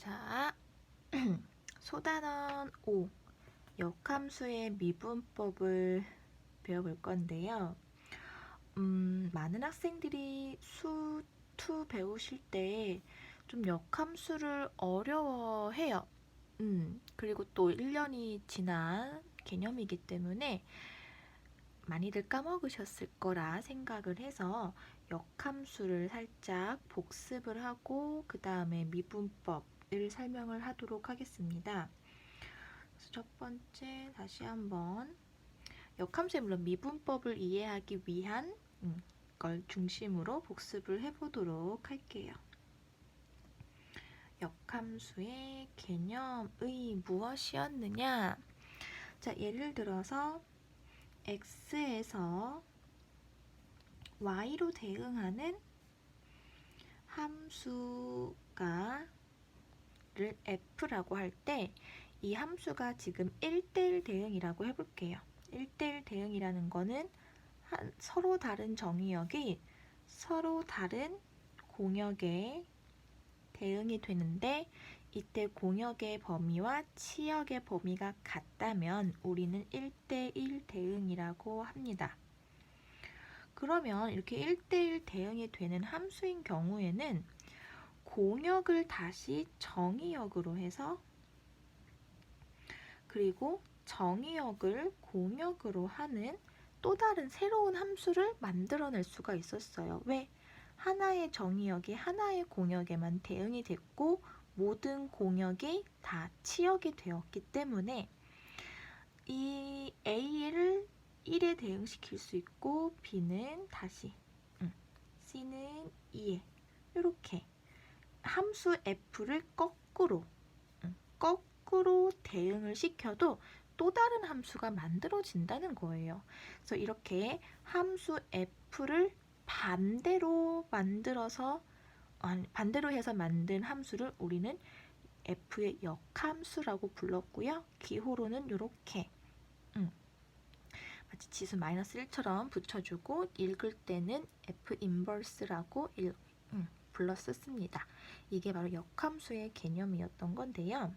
자, 소단원 5 역함수의 미분법을 배워볼 건데요. 많은 학생들이 수2 배우실 때 좀 역함수를 어려워해요. 그리고 또 1년이 지난 개념이기 때문에 많이들 까먹으셨을 거라 생각을 해서 역함수를 살짝 복습을 하고 그 다음에 미분법을 설명을 하도록 하겠습니다. 그래서 첫 번째 다시 한번 역함수의 물론 미분법을 이해하기 위한 걸 중심으로 복습을 해보도록 할게요. 역함수의 개념의 무엇이었느냐? 자, 예를 들어서 x에서 y로 대응하는 함수가 를 f라고 할 때 이 함수가 지금 1대1 대응이라고 해볼게요. 1대1 대응이라는 거는 서로 다른 정의역이 서로 다른 공역에 대응이 되는데 이때 공역의 범위와 치역의 범위가 같다면 우리는 1대1 대응이라고 합니다. 그러면 이렇게 1대1 대응이 되는 함수인 경우에는 공역을 다시 정의역으로 해서 그리고 정의역을 공역으로 하는 또 다른 새로운 함수를 만들어낼 수가 있었어요. 왜? 하나의 정의역이 하나의 공역에만 대응이 됐고 모든 공역이 다 치역이 되었기 때문에 이 A를 1에 대응시킬 수 있고 B는 다시 C는 2에 이렇게 함수 F를 거꾸로 대응을 시켜도 또 다른 함수가 만들어진다는 거예요. 그래서 이렇게 함수 F를 반대로 해서 만든 함수를 우리는 F의 역함수라고 불렀고요. 기호로는 이렇게 마치 지수 -1처럼 붙여주고 읽을 때는 F 인버스라고 불렀었습니다. 이게 바로 역함수의 개념이었던 건데요.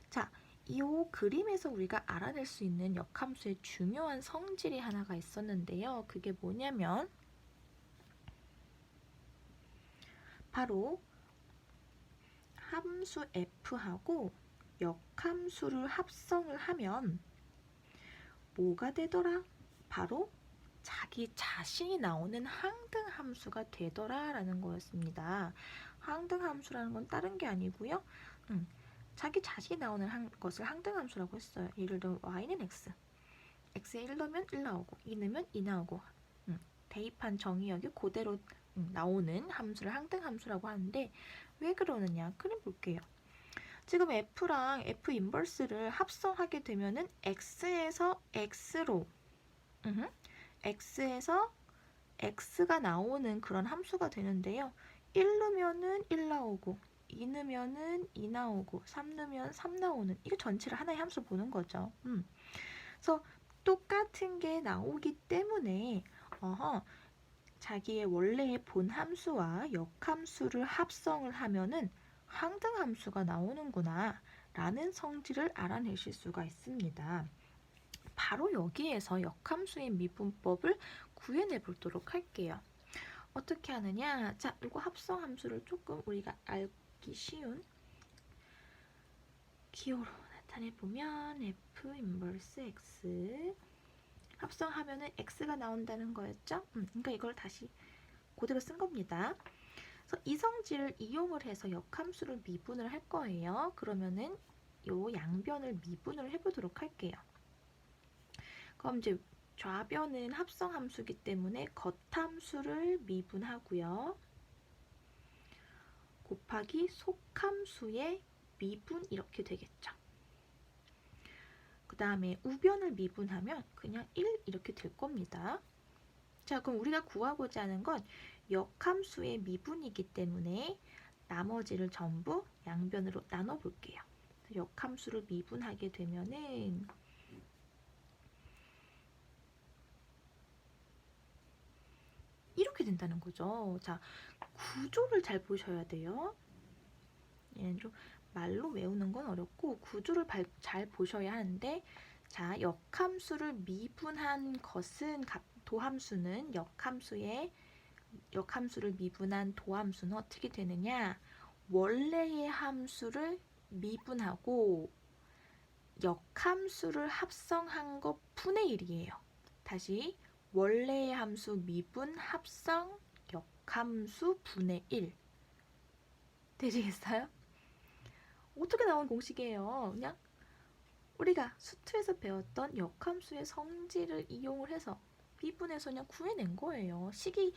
자, 이 그림에서 우리가 알아낼 수 있는 역함수의 중요한 성질이 하나가 있었는데요. 그게 뭐냐면 바로 함수 f하고 역함수를 합성을 하면 뭐가 되더라? 바로 자기 자신이 나오는 항등함수가 되더라라는 거였습니다. 항등함수라는 건 다른 게 아니고요. 자기 자신이 나오는 것을 항등함수라고 했어요. 예를 들어 y는 x, x에 1 넣으면 1 나오고 2 넣으면 2 나오고 대입한 정의역이 그대로 나오는 함수를 항등함수라고 하는데 왜 그러느냐? 그림 볼게요. 지금 f랑 f 인버스를 합성하게 되면은 x에서 x로 x에서 x가 나오는 그런 함수가 되는데요. 1 넣으면은 1 나오고 2 넣으면은 2 나오고 3 넣으면 3 나오는 이게 전체를 하나의 함수 보는 거죠. 그래서 똑같은 게 나오기 때문에 자기의 원래의 본 함수와 역함수를 합성을 하면은 항등함수가 나오는구나 라는 성질을 알아내실 수가 있습니다. 바로 여기에서 역함수의 미분법을 구현해 보도록 할게요. 어떻게 하느냐? 자, 이거 합성함수를 조금 우리가 알기 쉬운 기호로 나타내보면 F 인버스 X 합성하면은 X가 나온다는 거였죠? 그러니까 이걸 다시 그대로 쓴 겁니다. 그래서 이 성질을 이용을 해서 역함수를 미분을 할 거예요. 그러면은 요 양변을 미분을 해보도록 할게요. 그럼 이제 좌변은 합성함수이기 때문에 겉함수를 미분하고요. 곱하기 속함수의 미분 이렇게 되겠죠. 그 다음에 우변을 미분하면 그냥 1 이렇게 될 겁니다. 자, 그럼 우리가 구하고자 하는 건 역함수의 미분이기 때문에 나머지를 전부 양변으로 나눠 볼게요. 역함수를 미분하게 되면은 이렇게 된다는 거죠. 자, 구조를 잘 보셔야 돼요. 얘는 좀 말로 외우는 건 어렵고 구조를 잘 보셔야 하는데, 자, 역함수를 미분한 것은 도함수는 역함수를 미분한 도함수는 어떻게 되느냐? 원래의 함수를 미분하고 역함수를 합성한 것 분의 1이에요. 다시 원래의 함수 미분 합성 역함수 분의 1. 되시겠어요? 어떻게 나온 공식이에요? 그냥 우리가 수투에서 배웠던 역함수의 성질을 이용을 해서 미분해서 그냥 구해낸 거예요. 식이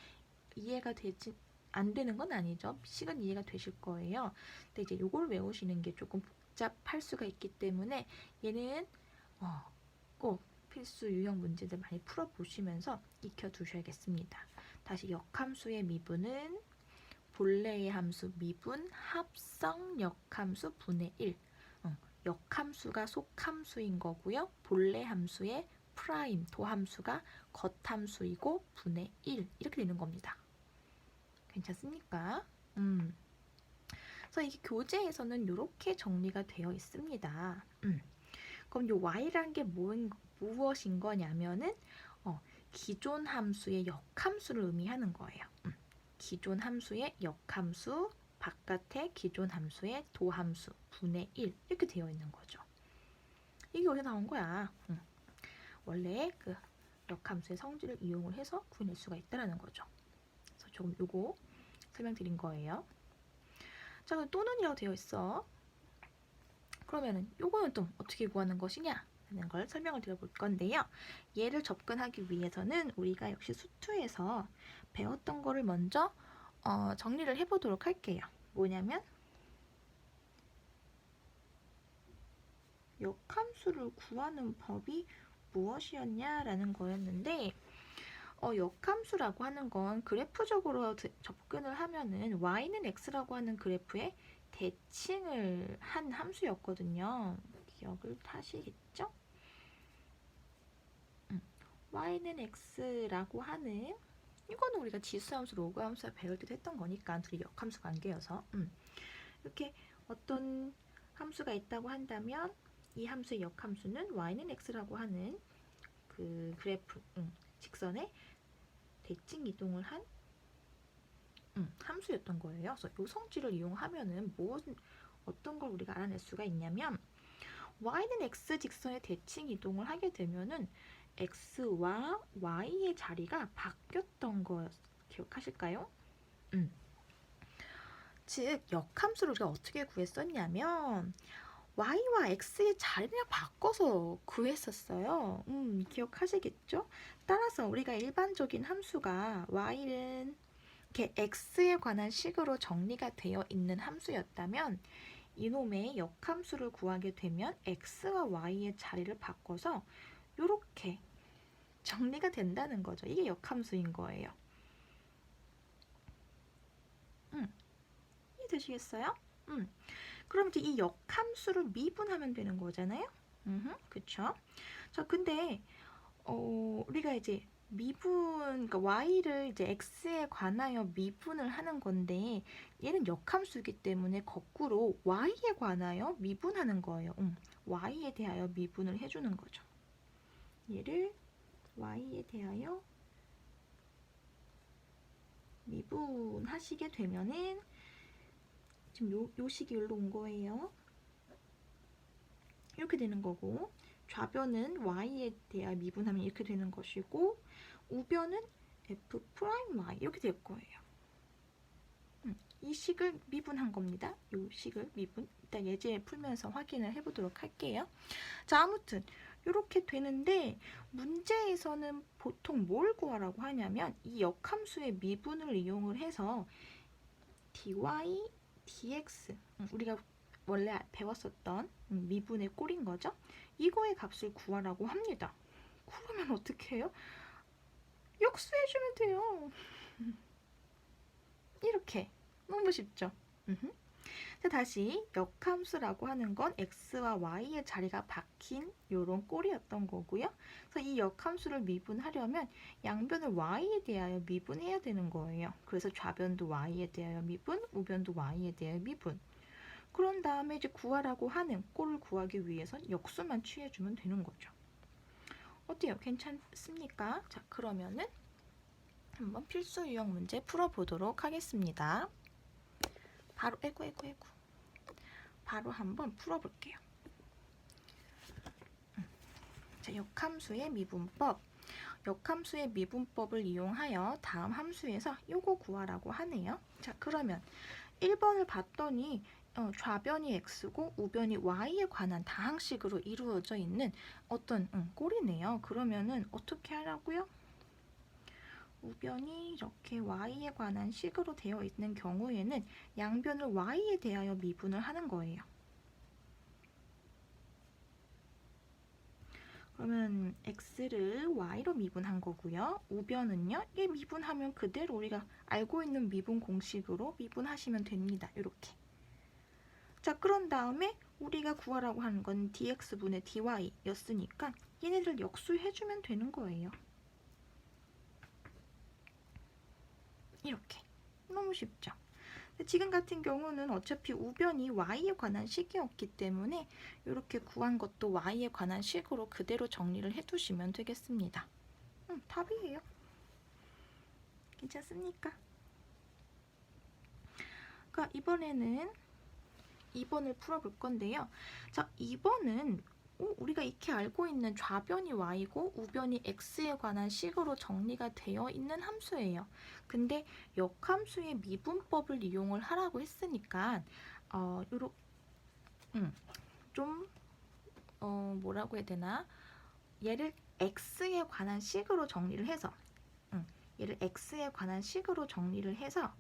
이해가 되지 안 되는 건 아니죠. 식은 이해가 되실 거예요. 근데 이제 요걸 외우시는 게 조금 복잡할 수가 있기 때문에 얘는 꼭 필수 유형 문제들 많이 풀어보시면서 익혀두셔야겠습니다. 다시 역함수의 미분은 본래의 함수 미분 합성 역함수 분의 1. 역함수가 속함수인 거고요. 본래 함수의 프라임 도함수가 겉함수이고 분의 1 이렇게 되는 겁니다. 괜찮습니까? 그래서 이게 교재에서는 이렇게 정리가 되어 있습니다. 그럼 이 y라는 게 무엇인 거냐면은 기존 함수의 역함수를 의미하는 거예요. 기존 함수의 역함수 바깥에 기존 함수의 도함수 분의 1 이렇게 되어 있는 거죠. 이게 어디서 나온 거야? 원래 그 역함수의 성질을 이용을 해서 구해낼 수가 있다는 거죠. 그래서 조금 요거 설명드린 거예요. 자, 그럼 또는이라고 되어 있어. 그러면은 요거는 또 어떻게 구하는 것이냐 하는 걸 설명을 드려볼 건데요. 얘를 접근하기 위해서는 우리가 역시 수투에서 배웠던 거를 먼저 정리를 해보도록 할게요. 뭐냐면 역함수를 구하는 법이 무엇이었냐라는 거였는데, 역함수라고 하는 건 그래프적으로 접근을 하면은 y는 x라고 하는 그래프에 대칭을 한 함수였거든요. 기억을 하시겠죠? y는 x라고 하는, 이거는 우리가 지수함수, 로그함수 배울 때도 했던 거니까 둘이 역함수 관계여서 이렇게 어떤 함수가 있다고 한다면 이 함수의 역함수는 y는 x라고 하는 그 그래프, 직선에 대칭 이동을 한 함수였던 거예요. 그래서 이 성질을 이용하면은 어떤 걸 우리가 알아낼 수가 있냐면, y는 x 직선에 대칭 이동을 하게 되면은 x와 y의 자리가 바뀌었던 거 기억하실까요? 즉 역함수를 우리가 어떻게 구했었냐면 y와 x의 자리를 그냥 바꿔서 구했었어요. 기억하시겠죠? 따라서 우리가 일반적인 함수가 y는 이렇게 x에 관한 식으로 정리가 되어 있는 함수였다면, 이놈의 역함수를 구하게 되면 x와 y의 자리를 바꿔서 이렇게 정리가 된다는 거죠. 이게 역함수인 거예요. 이해되시겠어요? 그럼 이제 이 역함수를 미분하면 되는 거잖아요. 그쵸? 자, 근데 우리가 이제 그러니까 y를 이제 x에 관하여 미분을 하는 건데, 얘는 역함수이기 때문에 거꾸로 y에 관하여 미분하는 거예요. y에 대하여 미분을 해주는 거죠. 얘를 y에 대하여 미분하시게 되면은 지금 요 식이 여기로 온 거예요. 이렇게 되는 거고, 좌변은 y에 대하여 미분하면 이렇게 되는 것이고, 우변은 f 프라임 y 이렇게 될 거예요. 이 식을 미분한 겁니다. 이 식을 미분. 일단 예제 풀면서 확인을 해보도록 할게요. 자, 아무튼 이렇게 되는데, 문제에서는 보통 뭘 구하라고 하냐면 이 역함수의 미분을 이용을 해서 dy, dx, 우리가 원래 배웠었던 미분의 꼴인 거죠. 이거의 값을 구하라고 합니다. 그러면 어떻게 해요? 역수해주면 돼요. 이렇게. 너무 쉽죠? 자, 다시 역함수라고 하는 건 x와 y의 자리가 박힌 요런 꼴이었던 거고요. 그래서 이 역함수를 미분하려면 양변을 y에 대하여 미분해야 되는 거예요. 그래서 좌변도 y에 대하여 미분, 우변도 y에 대하여 미분. 그런 다음에 이제 구하라고 하는 꼴을 구하기 위해선 역수만 취해주면 되는 거죠. 어때요? 괜찮습니까? 자, 그러면은 한번 필수 유형 문제 풀어보도록 하겠습니다. 바로 바로 한번 풀어볼게요. 자, 역함수의 미분법. 역함수의 미분법을 이용하여 다음 함수에서 요거 구하라고 하네요. 자, 그러면 1번을 봤더니 좌변이 x고 우변이 y에 관한 다항식으로 이루어져 있는 어떤 꼴이네요. 그러면은 어떻게 하라고요? 우변이 이렇게 y에 관한 식으로 되어 있는 경우에는 양변을 y에 대하여 미분을 하는 거예요. 그러면 x를 y로 미분한 거고요. 우변은요. 이 미분하면 그대로 우리가 알고 있는 미분 공식으로 미분하시면 됩니다. 이렇게. 자, 그런 다음에 우리가 구하라고 하는 건 dx분의 dy였으니까 얘네들 역수해주면 되는 거예요. 이렇게. 너무 쉽죠? 지금 같은 경우는 어차피 우변이 y에 관한 식이었기 때문에 이렇게 구한 것도 y에 관한 식으로 그대로 정리를 해두시면 되겠습니다. 답이에요. 괜찮습니까? 그러니까 이번에는 2번을 풀어볼 건데요. 자, 2번은 우리가 익히 알고 있는 좌변이 y고 우변이 x에 관한 식으로 정리가 되어 있는 함수예요. 근데 역함수의 미분법을 이용을 하라고 했으니까 뭐라고 해야 되나? 얘를 x에 관한 식으로 정리를 해서 얘를 x에 관한 식으로 정리를 해서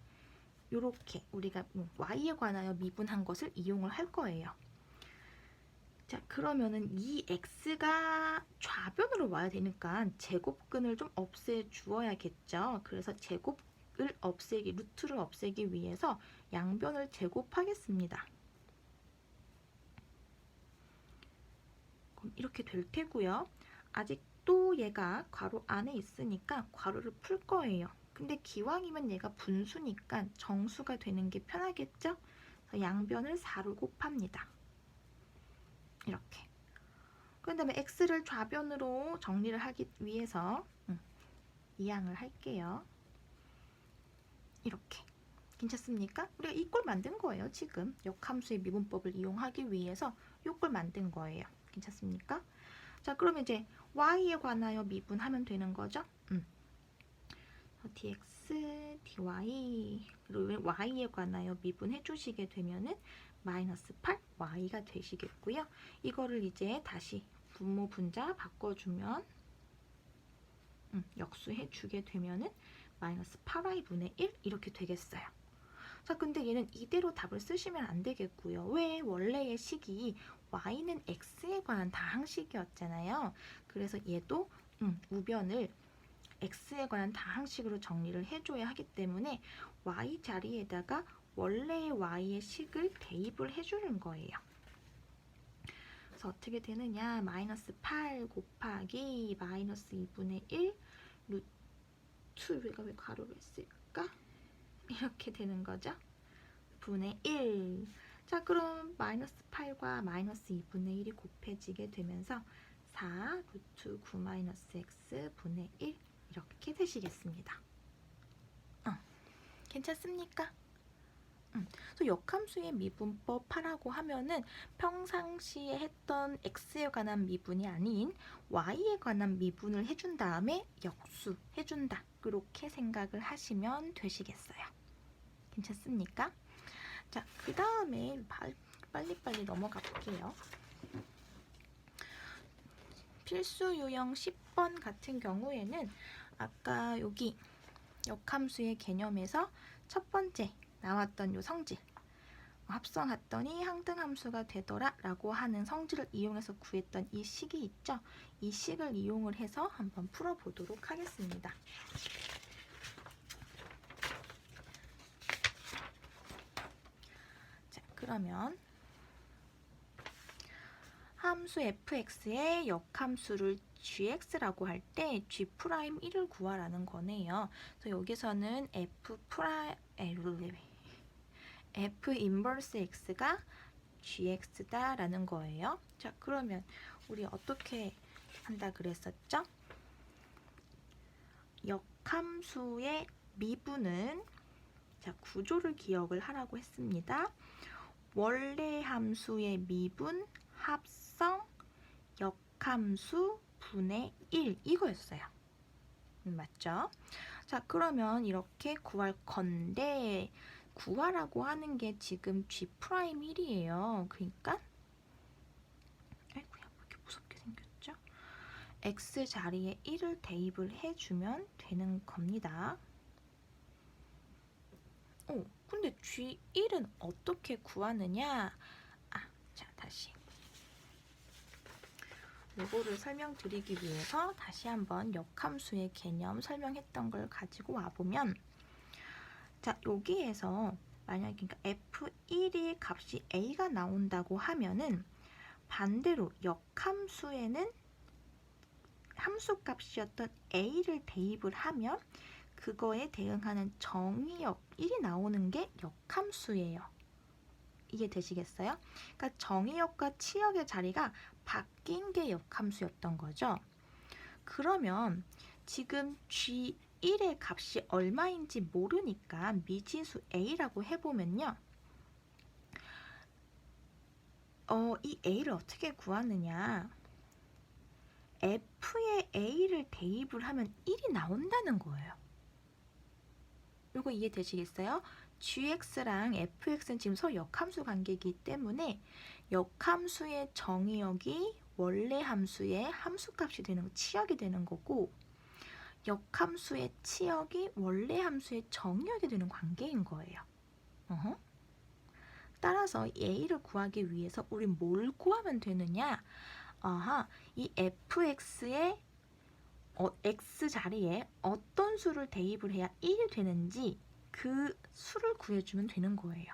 이렇게 우리가 y에 관하여 미분한 것을 이용을 할 거예요. 자, 그러면은 이 x가 좌변으로 와야 되니까 제곱근을 좀 없애 주어야겠죠. 그래서 제곱을 없애기, 루트를 없애기 위해서 양변을 제곱하겠습니다. 그럼 이렇게 될 테고요. 아직도 얘가 괄호 안에 있으니까 괄호를 풀 거예요. 근데 기왕이면 얘가 분수니까 정수가 되는 게 편하겠죠? 그래서 양변을 4로 곱합니다. 이렇게. 그 다음에 x를 좌변으로 정리를 하기 위해서 이항을 할게요. 이렇게. 괜찮습니까? 우리가 이 꼴 만든 거예요. 지금 역함수의 미분법을 이용하기 위해서 이 꼴 만든 거예요. 괜찮습니까? 자, 그러면 이제 y에 관하여 미분하면 되는 거죠. dx, dy, 그리고 y에 관하여 미분해 주시게 되면은 마이너스 8 y가 되시겠고요. 이거를 이제 다시 분모 분자 바꿔주면 역수해 주게 되면은 마이너스 8y분의 1 이렇게 되겠어요. 자, 근데 얘는 이대로 답을 쓰시면 안 되겠고요. 왜? 원래의 식이 y는 x에 관한 다항식이었잖아요. 그래서 얘도 우변을 x에 관한 다항식으로 정리를 해줘야 하기 때문에 y 자리에다가 원래의 y의 식을 대입을 해주는 거예요. 그래서 어떻게 되느냐? 마이너스 8 곱하기 마이너스 2분의 1 루트, 우리가 왜 가로로 했을까? 이렇게 되는 거죠. 분의 1. 자, 그럼 마이너스 8과 마이너스 2분의 1이 곱해지게 되면서 4 루트 9 마이너스 x 분의 1 이렇게 되시겠습니다. 괜찮습니까? 그래서 역함수의 미분법 하라고 하면은 평상시에 했던 x에 관한 미분이 아닌 y에 관한 미분을 해준 다음에 역수 해준다. 그렇게 생각을 하시면 되시겠어요. 괜찮습니까? 자, 그 다음에 빨리빨리 넘어가 볼게요. 필수 유형 10번 같은 경우에는 아까 여기 역함수의 개념에서 첫 번째 나왔던 요 성질 합성했더니 항등함수가 되더라 라고 하는 성질을 이용해서 구했던 이 식이 있죠. 이 식을 이용을 해서 한번 풀어보도록 하겠습니다. 자, 그러면 함수 fx의 역함수를 gx라고 할 때 g'1을 구하라는 거네요. 그래서 여기서는 f 인버스 x가 gx다라는 거예요. 자, 그러면 우리 어떻게 한다 그랬었죠? 역함수의 미분은 자, 구조를 기억을 하라고 했습니다. 원래 함수의 미분 합성 역함수 분의 1 이거였어요. 맞죠? 자, 그러면 이렇게 구할 건데 구하라고 하는 게 지금 G'1이에요. 그러니까 아이고야, 왜 이렇게 무섭게 생겼죠? X 자리에 1을 대입을 해주면 되는 겁니다. 근데 G1은 어떻게 구하느냐? 자, 다시 요거를 설명드리기 위해서 다시 한번 역함수의 개념 설명했던 걸 가지고 와보면 자, 여기에서 만약에 그러니까 F1의 값이 A가 나온다고 하면은 반대로 역함수에는 함수값이었던 A를 대입을 하면 그거에 대응하는 정의역 1이 나오는 게 역함수예요. 이해되시겠어요? 그러니까 정의역과 치역의 자리가 바뀐 게 역함수였던 거죠. 그러면 지금 G1의 값이 얼마인지 모르니까 미지수 A라고 해보면요. 이 A를 어떻게 구하느냐. F에 A를 대입을 하면 1이 나온다는 거예요. 이거 이해되시겠어요? gx랑 fx는 지금 서로 역함수 관계이기 때문에 역함수의 정의역이 원래 함수의 함수값이 되는 치역이 되는 거고 역함수의 치역이 원래 함수의 정의역이 되는 관계인 거예요. 따라서 a를 구하기 위해서 우리 뭘 구하면 되느냐? 이 fx의 x 자리에 어떤 수를 대입을 해야 1이 되는지 그 수를 구해주면 되는 거예요.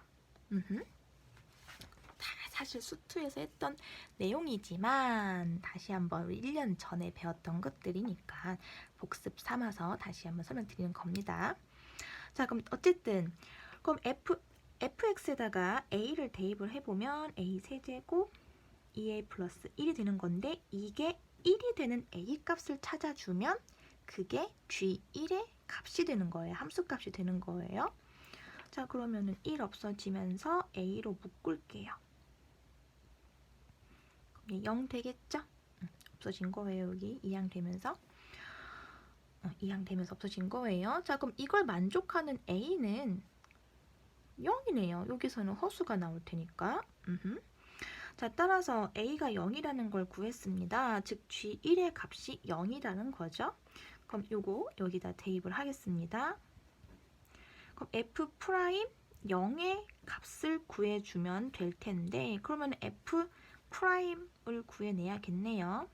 다 사실 수투에서 했던 내용이지만 다시 한번 우리 1년 전에 배웠던 것들이니까 복습 삼아서 다시 한번 설명드리는 겁니다. 자, 그럼 어쨌든 그럼 fx에다가 a를 대입을 해보면 a 세제곱 2a 플러스 1이 되는 건데 이게 1이 되는 a 값을 찾아주면 그게 g1의 값이 되는 거예요. 함수값이 되는 거예요. 자, 그러면은 1 없어지면서 a로 묶을게요. 0 되겠죠? 없어진 거예요. 여기 2항 되면서 2항 되면서 없어진 거예요. 자, 그럼 이걸 만족하는 a는 0이네요. 여기서는 허수가 나올 테니까. 자, 따라서 a가 0이라는 걸 구했습니다. 즉 g1의 값이 0이라는 거죠. 그럼 요거 여기다 대입을 하겠습니다. 그럼 f' 0의 값을 구해주면 될 텐데 그러면 f'을 구해내야겠네요.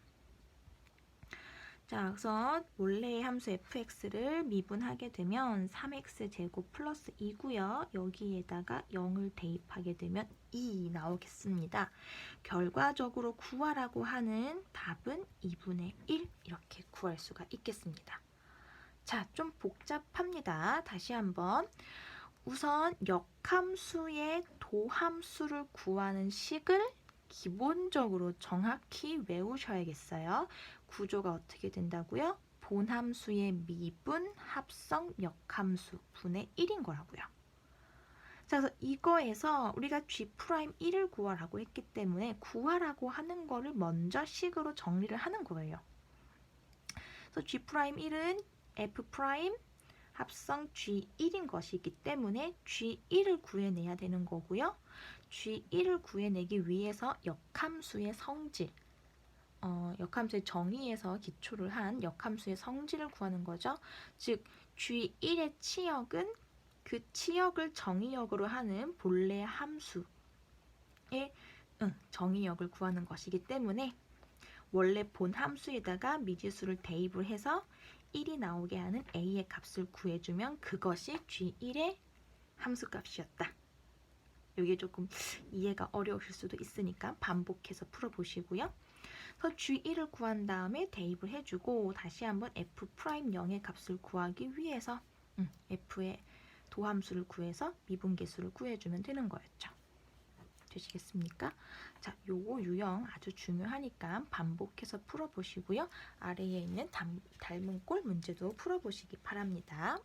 자, 그래서 원래의 함수 fx를 미분하게 되면 3x제곱 플러스 2고요. 여기에다가 0을 대입하게 되면 2 나오겠습니다. 결과적으로 구하라고 하는 답은 2분의 1 이렇게 구할 수가 있겠습니다. 자, 좀 복잡합니다. 다시 한번 우선 역함수의 도함수를 구하는 식을 기본적으로 정확히 외우셔야겠어요. 구조가 어떻게 된다고요? 본함수의 미분 합성 역함수 분의 1인 거라고요. 자, 그래서 이거에서 우리가 G'1을 구하라고 했기 때문에 구하라고 하는 거를 먼저 식으로 정리를 하는 거예요. 그래서 G'1은 F' 합성 G1인 것이기 때문에 G1을 구해내야 되는 거고요. G1을 구해내기 위해서 역함수의 성질, 역함수의 정의에서 기초를 한 역함수의 성질을 구하는 거죠. 즉 G1의 치역은 그 치역을 정의역으로 하는 본래 함수의 정의역을 구하는 것이기 때문에 원래 본 함수에다가 미지수를 대입을 해서 1이 나오게 하는 a의 값을 구해주면 그것이 G1의 함수값이었다. 이게 조금 이해가 어려우실 수도 있으니까 반복해서 풀어보시고요. 그래서 G1을 구한 다음에 대입을 해주고 다시 한번 F'0의 값을 구하기 위해서 F의 도함수를 구해서 미분계수를 구해주면 되는 거였죠. 되시겠습니까? 자, 요거 유형 아주 중요하니까 반복해서 풀어보시고요. 아래에 있는 닮은 꼴 문제도 풀어보시기 바랍니다.